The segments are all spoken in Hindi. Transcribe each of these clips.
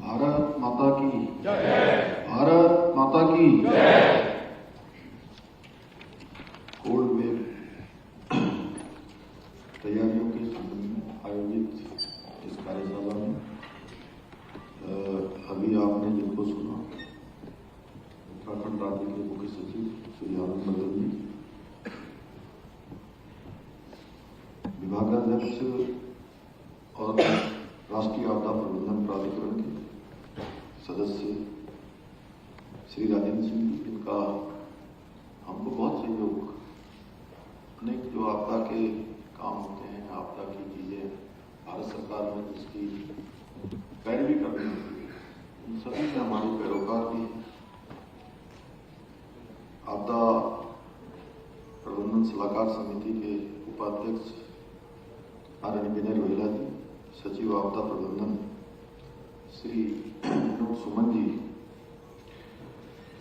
भारत माता की जय। भारत माता की जय। कोल्ड वेव तैयारियों के संबंध में आयोजित इस कार्यशाला में अभी आपने जिनको सुना, उत्तराखंड राज्य के मुख्य सचिव श्री आनंद मदन जी, विभागाध्यक्ष और राष्ट्रीय आपदा प्रबंधन प्राधिकरण के सदस्य श्री राजेंद्र सिंह जी, इनका हमको बहुत सहयोग, अनेक जो आपदा के काम होते हैं, आपदा की चीजें भारत सरकार ने जिसकी पैरवी करनी होती है, उन सभी में हमारे पैरोकार भी हैं। आपदा प्रबंधन सलाहकार समिति के उपाध्यक्ष आदरणीय विनय रोहिला जी, सचिव आपदा प्रबंधन श्री विनोद सुमन जी,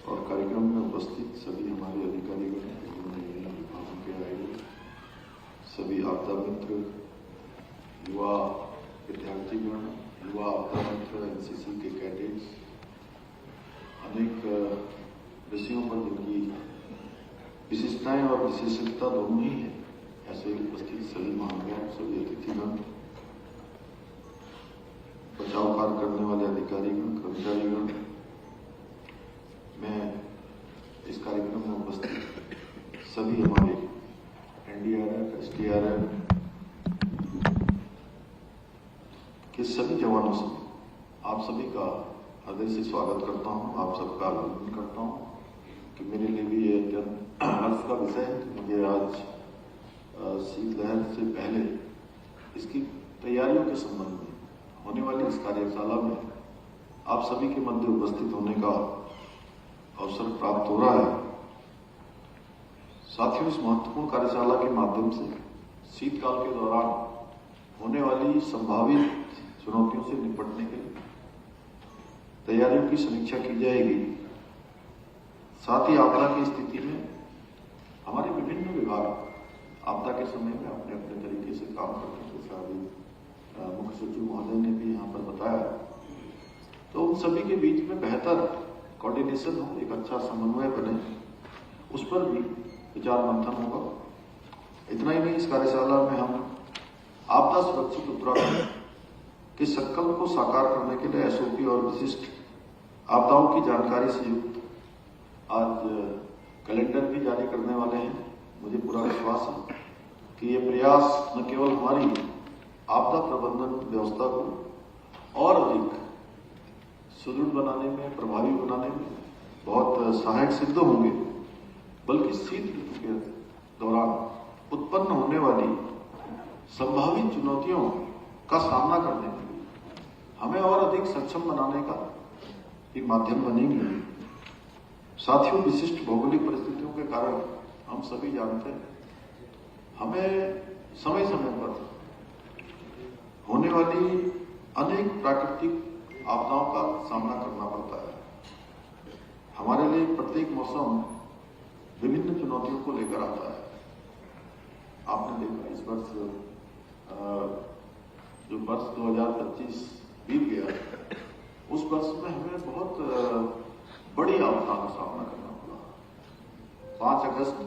और कार्यक्रम में उपस्थित सभी हमारे अधिकारीगण, विभागों के आए सभी आपदा मित्र, युवा विद्यार्थीगण, युवा आपदा मित्र, एनसीसी के कैडेट्स, अनेक विषयों पर जिनकी विशिष्टताएं और विशेषज्ञता दोनों ही है, ऐसे उपस्थित सभी महानुभाव, सभी अतिथिगण, बचाव कार्य करने वाले अधिकारीगण, कर्मचारीगण, मैं इस कार्यक्रम में उपस्थित सभी हमारे एनडीआरएफ, एसडीआरएफ के सभी जवानों से आप सभी का हृदय से स्वागत करता हूं, आप सबका अभिनंदन करता हूं कि मेरे लिए भी ये अत्यंत हर्ष का विषय है कि मुझे आज शीतलहर से पहले इसकी तैयारियों के संबंध में होने वाली इस कार्यशाला में आप सभी के मध्य उपस्थित होने का अवसर प्राप्त हो रहा है। साथियों, इस महत्वपूर्ण कार्यशाला के माध्यम से शीतकाल के दौरान होने वाली संभावित चुनौतियों से निपटने के लिए तैयारियों की समीक्षा की जाएगी। साथ ही आपदा की स्थिति में हमारे विभिन्न विभाग आपदा के समय में अपने अपने तरीके से काम करते हैं, जैसा अभी मुख्य सचिव महोदय ने भी यहाँ पर बताया, तो उन सभी के बीच में बेहतर कोऑर्डिनेशन हो, एक अच्छा समन्वय बने, उस पर भी विचार मंथन होगा। इतना ही नहीं, इस कार्यशाला में हम आपदा सुरक्षित उत्तराखंड के संकल्प को साकार करने के लिए एसओपी और विशिष्ट आपदाओं की जानकारी से युक्त आज कैलेंडर भी जारी करने वाले हैं। मुझे पूरा विश्वास है कि ये प्रयास न केवल हमारी आपदा प्रबंधन व्यवस्था को और अधिक सुदृढ़ बनाने में, प्रभावी बनाने में बहुत सहायक सिद्ध होंगे, बल्कि शीत ऋतु के दौरान उत्पन्न होने वाली संभावित चुनौतियों का सामना करने के लिए हमें और अधिक सक्षम बनाने का एक माध्यम बनेंगे। साथियों, विशिष्ट भौगोलिक परिस्थितियों के कारण हम सभी जानते हैं, हमें समय समय पर होने वाली अनेक प्राकृतिक आपदाओं का सामना करना पड़ता है। हमारे लिए प्रत्येक मौसम विभिन्न चुनौतियों को लेकर आता है। आपने देखा इस वर्ष जो वर्ष 2025 बीत गया, उस वर्ष में हमें बहुत बड़ी आपदा का सामना करना पड़ा। 5 अगस्त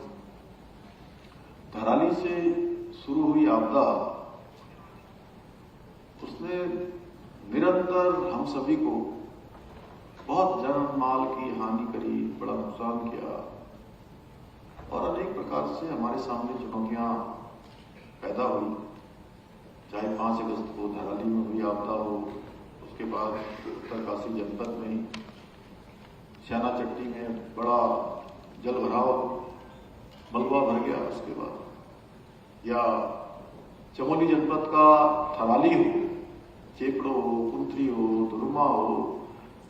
धराली से शुरू हुई आपदा, उसने निरंतर हम सभी को बहुत जान माल की हानि करी, बड़ा नुकसान किया, और अनेक प्रकार से हमारे सामने चुनौतियां पैदा हुई। चाहे 5 अगस्त को धराली में हुई आपदा हो, उसके बाद उत्तरकाशी जनपद में श्याना चट्टी में बड़ा जल भराव, मलबा भर गया, उसके बाद या चमोली जनपद का थराली हो, चेपड़ो हो, कुंत्री हो, दुरुमा हो,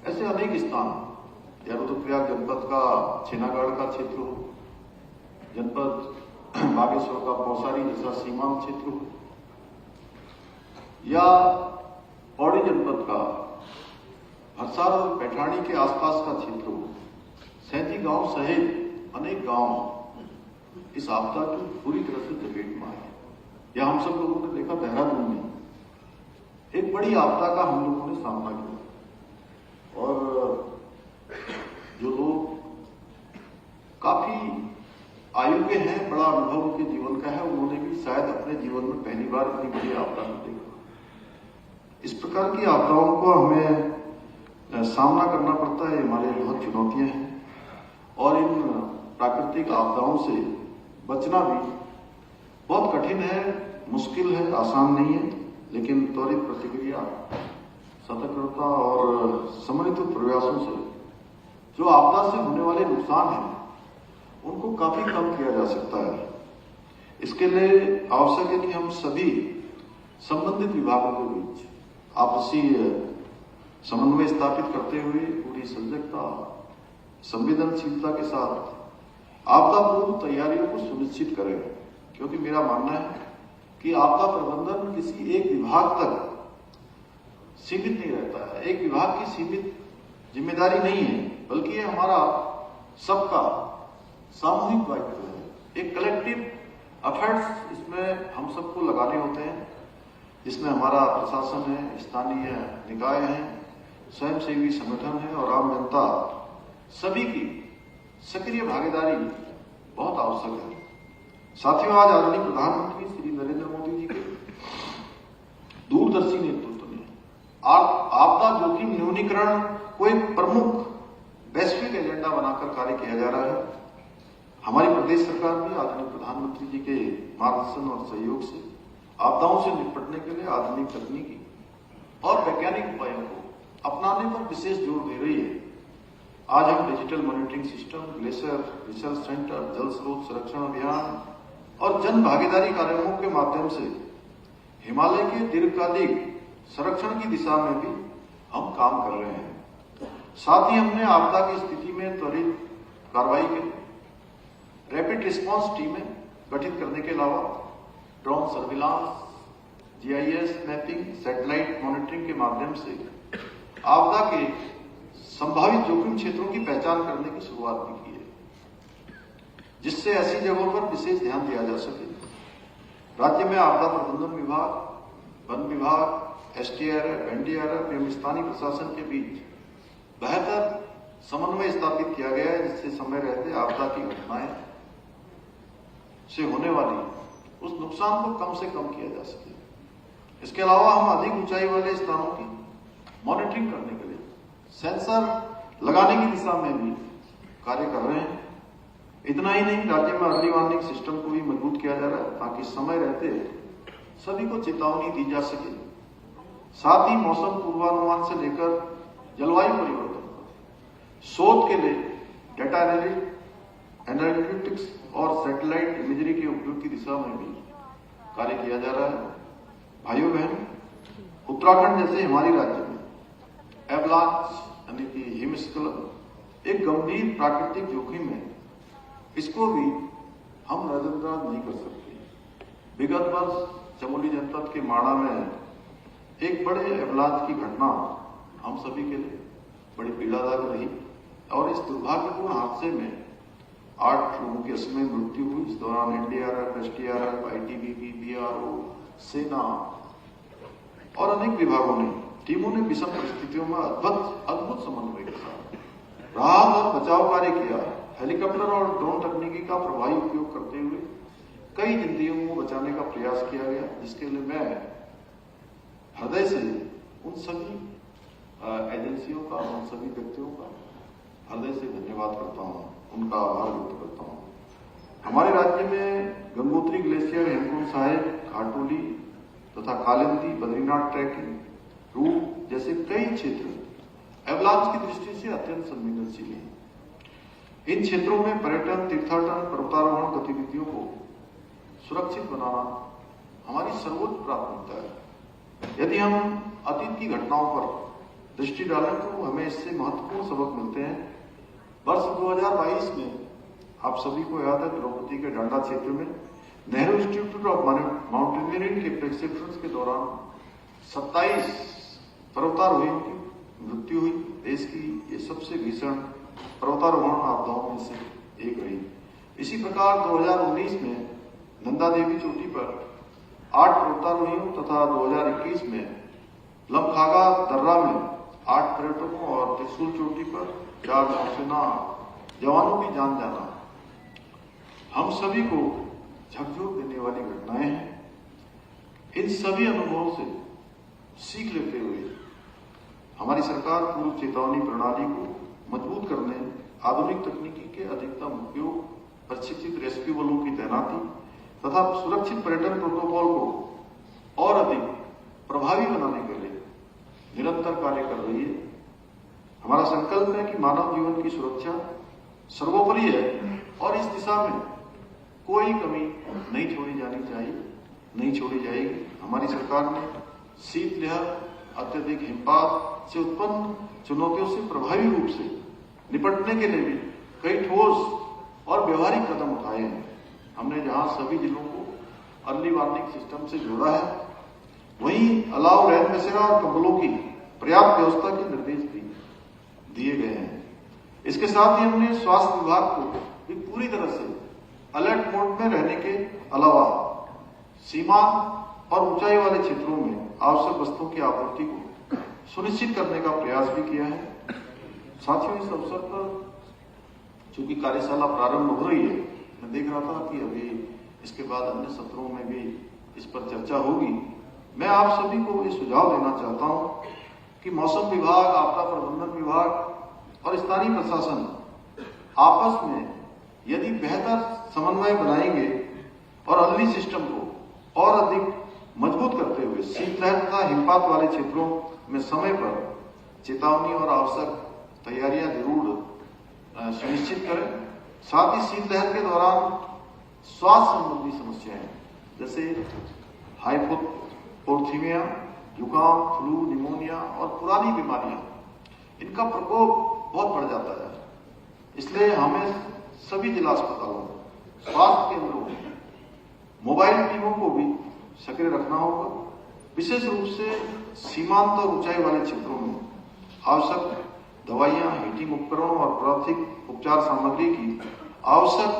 ऐसे अनेक स्थान, या रुद्रप्रयाग जनपद का छेनागढ़ का क्षेत्र हो, जनपद बागेश्वर का पौसारी जैसा सीमांत क्षेत्र हो, या पौड़ी जनपद का हरसार और पैठाणी के आसपास का क्षेत्र हो, 37 गांव सहित अनेक गांव इस आपदा की पूरी तरह से चपेट में आए। या हम सब लोगों ने देखा, देहरादून में एक बड़ी आपदा का हम लोगों ने सामना किया। अनुभव उनके जीवन का है, उन्होंने भी शायद अपने जीवन में पहली बार इतनी बड़ी आपदा को देखा। इस प्रकार की आपदाओं को हमें सामना करना पड़ता है, हमारे लिए बहुत चुनौतियां हैं और इन प्राकृतिक आपदाओं से बचना भी बहुत कठिन है, मुश्किल है, आसान नहीं है। लेकिन त्वरित प्रतिक्रिया, सतर्कता और समन्वित प्रयासों से जो आपदा से होने वाले नुकसान हैं उनको काफी कम किया जा सकता है। इसके लिए आवश्यक है कि हम सभी संबंधित विभागों के बीच आपसी समन्वय स्थापित करते हुए पूरी सजगता, संवेदनशीलता के साथ आपदा पूर्व तैयारियों को सुनिश्चित करें। क्योंकि मेरा मानना है कि आपदा प्रबंधन किसी एक विभाग तक सीमित नहीं रहता है, एक विभाग की सीमित जिम्मेदारी नहीं है, बल्कि ये हमारा सबका सामूहिक दायित्व है। एक कलेक्टिव एफर्ट्स इसमें हम सबको लगाने होते हैं, जिसमें हमारा प्रशासन है, स्थानीय निकाय है, स्वयंसेवी संगठन है और आम जनता, सभी की सक्रिय भागीदारी बहुत आवश्यक है। साथियों, आज आदरणीय प्रधानमंत्री श्री नरेंद्र मोदी जी के दूरदर्शी नेतृत्व में आपदा जोखिम न्यूनीकरण को एक प्रमुख वैश्विक एजेंडा बनाकर कार्य किया जा रहा है। हमारी प्रदेश सरकार भी आदरणीय प्रधानमंत्री जी के मार्गदर्शन और सहयोग से आपदाओं से निपटने के लिए आधुनिक तकनीकी और वैज्ञानिक उपायों को अपनाने पर विशेष जोर दे रही है। आज हम digital monitoring system, glacier research centre, जल स्रोत संरक्षण अभियान और जन भागीदारी कार्यक्रमों के माध्यम से हिमालय के दीर्घकालिक संरक्षण की दिशा में भी हम काम कर रहे हैं। साथ ही हमने आपदा की स्थिति में त्वरित कार्रवाई के लिए रैपिड रिस्पांस टीमें गठित करने के अलावा drone surveillance, GIS mapping, satellite monitoring के माध्यम से आपदा के संभावित जोखिम क्षेत्रों की पहचान करने की शुरुआत भी की है, जिससे ऐसी जगहों पर विशेष ध्यान दिया जा सके। राज्य में आपदा प्रबंधन विभाग, वन विभाग, एसडीआरएफ, एनडीआरएफ एवं स्थानीय प्रशासन के बीच बेहतर समन्वय स्थापित किया गया है, जिससे समय रहते आपदा की घटनाएं से होने वाली उस नुकसान को कम से कम किया जा सके। इसके अलावा हम अधिक ऊंचाई वाले स्थानों की मॉनिटरिंग करने के लिए सेंसर लगाने की दिशा में भी कार्य कर रहे हैं। इतना ही नहीं, राज्य में अर्ली वार्निंग सिस्टम को भी मजबूत किया जा रहा है ताकि समय रहते सभी को चेतावनी दी जा सके। साथ ही मौसम पूर्वानुमान से लेकर जलवायु परिवर्तन शोध के लिए डेटा एनालिटिक्स और सैटेलाइट इमेजरी के उपयोग की दिशा में भी कार्य किया जा रहा है। भाइयों बहन, उत्तराखंड जैसे हमारे राज्य में एवलांच यानी कि हिमस्खलन एक गंभीर प्राकृतिक जोखिम है, इसको भी हम नजरअंदाज नहीं कर सकते। विगत वर्ष चमोली जनपद के माणा में एक बड़े एवलांच की घटना हम सभी के लिए बड़ी पीड़ादायक रही और इस दुर्भाग्यपूर्ण हादसे में 8 लोगों की असमय मृत्यु हुई। इस दौरान एनडीआरएफ, एसडीआरएफ, आईटीबीपी, बीआरओ, सेना और अनेक विभागों ने टीमों ने विषम परिस्थितियों में अद्भुत समन्वय के साथ राहत और बचाव कार्य किया। हेलीकॉप्टर और ड्रोन तकनीकी का प्रभावी उपयोग करते हुए कई जिंदगियों को बचाने का प्रयास किया गया, जिसके लिए मैं हृदय से उन सभी एजेंसियों का, उन सभी व्यक्तियों का हृदय से धन्यवाद करता हूँ, उनका आभार व्यक्त करता हूँ। हमारे राज्य में गंगोत्री ग्लेशियर, हेमकुंड साहिब, घाटोली तथा कालिंदी, बद्रीनाथ ट्रैकिंग रूट जैसे कई क्षेत्र एवलांच की दृष्टि से अत्यंत संवेदनशील हैं। इन क्षेत्रों में पर्यटन, तीर्थाटन, पर्वतारोहण गतिविधियों को सुरक्षित बनाना हमारी सर्वोच्च प्राथमिकता है। यदि हम अतीत की घटनाओं पर दृष्टि डालें तो हमें इससे महत्वपूर्ण सबक मिलते हैं। वर्ष 2022 में आप सभी को याद है, द्रौपदी के डांडा क्षेत्र में नेहरू इंस्टीट्यूट ऑफ माउंटेनियरिंग के प्रशिक्षण के दौरान 27 पर्वतारोहियों की मृत्यु हुई। देश की ये सबसे भीषण पर्वतारोहण आपदाओं में से एक रही। इसी प्रकार 2019 में नंदा देवी चोटी पर 8 पर्वतारोहियों तथा 2021 में लमखागा दर्रा में 8 पर्यटकों और त्रिशूल चोटी पर 4 नौसेना जवानों की जान जाना हम सभी को झकझोर देने वाली घटनाएं हैं। इन सभी अनुभवों से सीख लेते हुए हमारी सरकार पूर्व चेतावनी प्रणाली को मजबूत करने, आधुनिक तकनीकी के अधिकतम उपयोग, प्रशिक्षित रेस्क्यू बलों की तैनाती तथा सुरक्षित पर्यटन प्रोटोकॉल को और अधिक प्रभावी बनाने के लिए निरंतर कार्य कर रही है। हमारा संकल्प है कि मानव जीवन की सुरक्षा सर्वोपरि है और इस दिशा में कोई कमी नहीं छोड़ी जानी चाहिए, नहीं छोड़ी जाएगी। हमारी सरकार ने शीतलहर, अत्यधिक हिमपात से उत्पन्न चुनौतियों से प्रभावी रूप से निपटने के लिए भी कई ठोस और व्यवहारिक कदम उठाए हैं। हमने जहां सभी जिलों को अर्ली वार्निंग सिस्टम से जोड़ा है, वहीं अलाव, रैन बसेरा और कंबलों की पर्याप्त व्यवस्था के निर्देश भी दिए गए हैं। इसके साथ ही हमने स्वास्थ्य विभाग को भी पूरी तरह से अलर्ट मोड में रहने के अलावा सीमांत और ऊंचाई वाले क्षेत्रों में आवश्यक वस्तुओं की आपूर्ति को सुनिश्चित करने का प्रयास भी किया है। साथियों, इस अवसर पर चूंकि कार्यशाला प्रारंभ हो रही है, मैं देख रहा था कि अभी इसके बाद अन्य सत्रों में भी इस पर चर्चा होगी। मैं आप सभी को ये सुझाव देना चाहता हूं कि मौसम विभाग, आपदा प्रबंधन विभाग और स्थानीय प्रशासन आपस में यदि बेहतर समन्वय बनाएंगे और अर्ली सिस्टम को और अधिक मजबूत करते हुए शीतलहर तथा हिमपात वाले क्षेत्रों में समय पर चेतावनी और आवश्यक तैयारियां जरूर सुनिश्चित करें। साथ ही शीतलहर के दौरान स्वास्थ्य संबंधी समस्याएं जैसे हाइपोथर्मिया, जुकाम, फ्लू, निमोनिया और पुरानी बीमारियां, इनका प्रकोप बहुत बढ़ जाता है। इसलिए हमें सभी जिला अस्पतालों, स्वास्थ्य केंद्रों, मोबाइल टीमों को भी सक्रिय रखना होगा। विशेष रूप से सीमांत और ऊंचाई वाले क्षेत्रों में आवश्यक दवाइयां, हीटिंग उपकरणों और प्राथमिक उपचार सामग्री की आवश्यक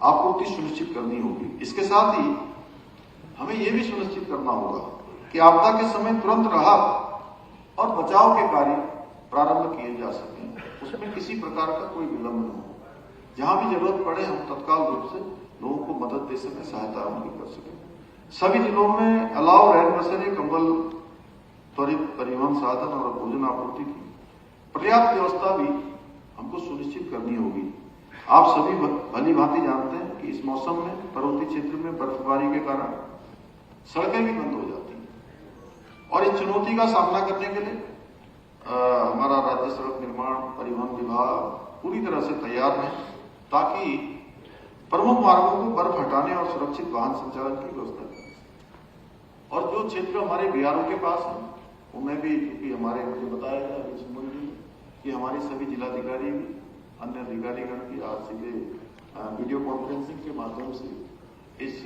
आपूर्ति सुनिश्चित करनी होगी। इसके साथ ही हमें यह भी सुनिश्चित करना होगा कि आपदा के समय तुरंत राहत और बचाव के कार्य प्रारंभ किए जा सकें, उसमें किसी प्रकार का कोई विलंब न हो। जहां भी जरूरत पड़े हम तत्काल रूप से लोगों को मदद दे सकें, सहायता उनकी कर सकें। सभी जिलों में अलाव, रैन बसेरे, कंबल, त्वरित परिवहन साधन और भोजन आपूर्ति की पर्याप्त व्यवस्था भी हमको सुनिश्चित करनी होगी। आप सभी भली भांति जानते हैं कि इस मौसम में पर्वतीय क्षेत्र में बर्फबारी के कारण सड़कें भी बंद हो जाती हैं और इस चुनौती का सामना करने के लिए हमारा राज्य सड़क निर्माण परिवहन विभाग पूरी तरह से तैयार है, ताकि प्रमुख मार्गों को बर्फ हटाने और सुरक्षित वाहन संचालन की व्यवस्था करें। और जो क्षेत्र हमारे बीआरओ के पास है, उनमें भी, क्योंकि हमारे मुझे बताया गया कि हमारे सभी जिलाधिकारी भी अन्य अधिकारीगण की आज सीधे वीडियो कॉन्फ्रेंसिंग के माध्यम से इस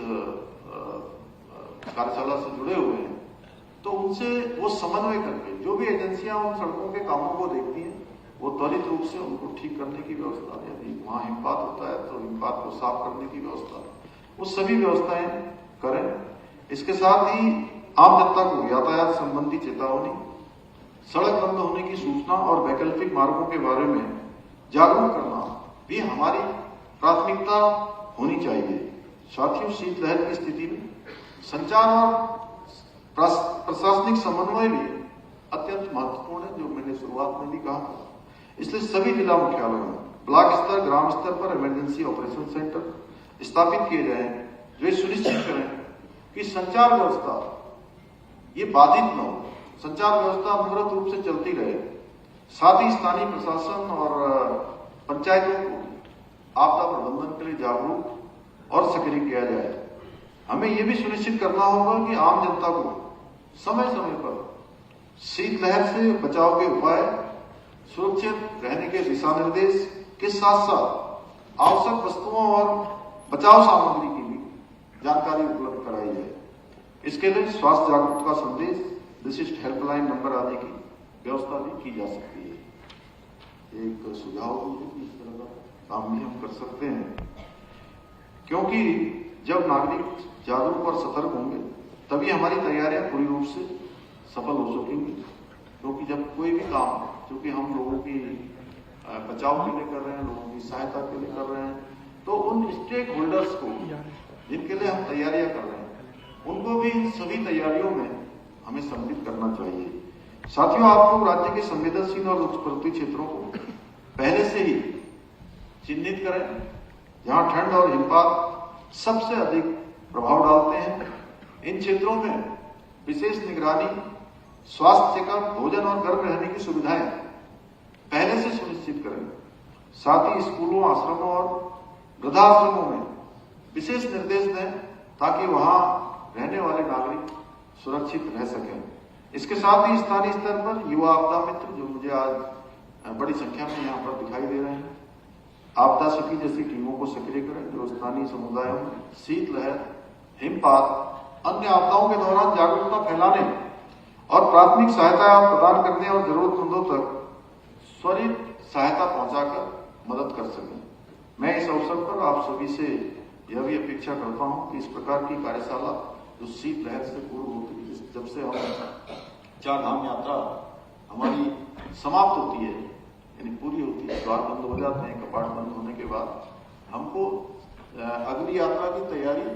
कार्यशाला से जुड़े हुए हैं। तो उनसे वो समन्वय करके जो भी एजेंसियां उन सड़कों के कामों को देखती हैं, वो त्वरित रूप से उनको ठीक करने की व्यवस्था, यदि वहां हिमपात होता है तो हिमपात को साफ करने की व्यवस्था, वो सभी व्यवस्थाएं करें। इसके साथ ही आम जनता को यातायात संबंधी चेतावनी, सड़क बंद होने की सूचना और वैकल्पिक मार्गों के बारे में जागरूक करना भी हमारी प्राथमिकता होनी चाहिए। साथियों, शीतलहर की स्थिति में संचार और प्रशासनिक समन्वय भी अत्यंत महत्वपूर्ण है, जो मैंने शुरुआत में भी कहा था। इसलिए सभी जिला मुख्यालयों में ब्लॉक स्तर, ग्राम स्तर पर इमरजेंसी ऑपरेशन सेंटर स्थापित किए जाए, जो ये सुनिश्चित करें कि संचार व्यवस्था ये बाधित न हो, संचार व्यवस्था अनवरत रूप से चलती रहे। साथ ही स्थानीय प्रशासन और पंचायतों को आपदा प्रबंधन के लिए जागरूक और सक्रिय किया जाए। हमें यह भी सुनिश्चित करना होगा कि आम जनता को समय समय पर शीतलहर से बचाव के उपाय, सुरक्षित रहने के दिशा निर्देश के साथ साथ आवश्यक वस्तुओं और बचाव सामग्री की भी जानकारी उपलब्ध कराई जाए। इसके लिए स्वास्थ्य जागरूकता संदेश, विशिष्ट हेल्पलाइन नंबर आदि की व्यवस्था भी की जा सकती है। एक सुझाव इस तरह का काम भी हम कर सकते हैं, क्योंकि जब नागरिक जागरूक और सतर्क होंगे तभी हमारी तैयारियां पूरी रूप से सफल हो सकेंगी। क्योंकि जब कोई भी काम जो कि हम लोगों की बचाव के लिए कर रहे हैं, लोगों की सहायता के लिए कर रहे हैं, तो उन स्टेक होल्डर्स को जिनके लिए हम तैयारियां कर रहे हैं उनको भी इन सभी तैयारियों में हमें सम्मिलित करना चाहिए। साथियों, आप लोग राज्य के संवेदनशील और उच्च पर्वतीय क्षेत्रों को पहले से ही चिन्हित करें जहां ठंड और हिमपात सबसे अधिक प्रभाव डालते हैं। इन क्षेत्रों में विशेष निगरानी, स्वास्थ्य चेकअप, भोजन और गर्म रहने की सुविधाएं पहले से सुनिश्चित करें। साथ ही स्कूलों, आश्रमों और वृद्धाश्रमों में विशेष निर्देश दें ताकि वहां रहने वाले नागरिक सुरक्षित रह सकें। इसके साथ ही स्थानीय स्तर पर युवा आपदा मित्र, जो मुझे आज बड़ी संख्या में यहाँ पर दिखाई दे रहे हैं, आपदा सखी जैसी टीमों को सक्रिय करें जो स्थानीय समुदायों में शीतलहर, हिमपात, अन्य आपदाओं के दौरान जागरूकता फैलाने और प्राथमिक सहायता प्रदान करने और जरूरतमंदों तक त्वरित सहायता पहुंचाकर मदद कर सकें। मैं इस अवसर पर आप सभी से यह भी अपेक्षा करता हूं कि इस प्रकार की कार्यशाला जो शीतलहर से पूर्व होती है, जब से हम चार धाम यात्रा हमारी समाप्त होती है, यानी पूरी होती है, द्वार बंद हो जाते हैं, कपाट बंद होने के बाद हमको अगली यात्रा की तैयारी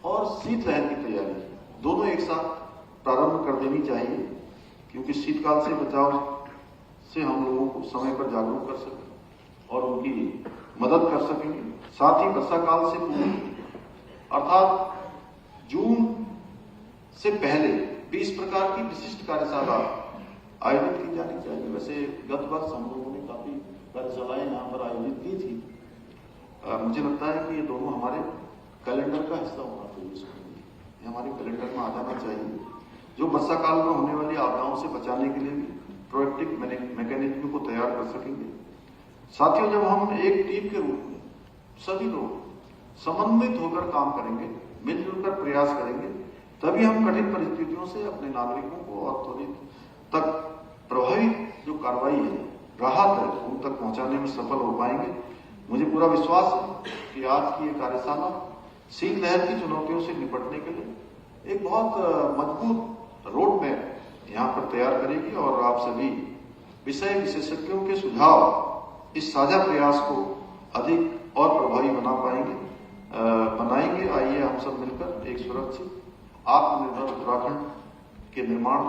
और शीतलहर की तैयारी दोनों एक साथ प्रारंभ कर देनी चाहिए, क्योंकि शीतकाल से बचाव से हम लोगों को समय पर जागरूक कर सकें और उनकी मदद कर सकेंगे। साथ ही वर्षा काल से पूर्व अर्थात जून से पहले भी इस प्रकार की विशिष्ट कार्यशाला आयोजित की जानी चाहिए। वैसे गत वर्ष हम लोगों ने काफी कार्यशालाएं यहाँ पर आयोजित की थी। मुझे लगता है कि ये दोनों हमारे कैलेंडर का हिस्सा होना चाहिए, ये हमारे कैलेंडर में आ जाना चाहिए, जो वर्षा काल में होने वाली आपदाओं से बचाने के लिए भी प्रोएक्टिव मैकेनिज्म को तैयार कर सकेंगे। साथियों, जब हम एक टीम के रूप में सभी लोग समन्वित होकर काम करेंगे, मिलजुल कर प्रयास करेंगे, तभी हम कठिन परिस्थितियों से अपने नागरिकों को और त्वरित तक प्रभावी जो कार्रवाई है, राहत है, उन तक पहुंचाने में सफल हो पाएंगे। मुझे पूरा विश्वास है कि आज की ये कार्यशाला शीतलहर की चुनौतियों से निपटने के लिए एक बहुत मजबूत रोड मैप यहाँ पर तैयार करेगी और आप सभी विषय विशेषज्ञों के सुझाव इस साझा प्रयास को अधिक और प्रभावी बनाएंगे। आइए हम सब मिलकर एक सुरक्षित आत्मनिर्भर उत्तराखंड के निर्माण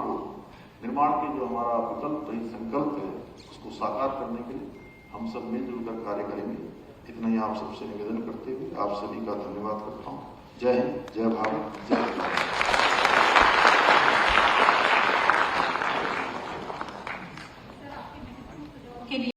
के जो हमारा विकल्प संकल्प है उसको साकार करने के लिए हम सब मिलजुल कर कार्य करेंगे। इतना ही आप सबसे निवेदन करते हुए आप सभी का धन्यवाद करता हूँ। जय हिंद, जय भारत, जय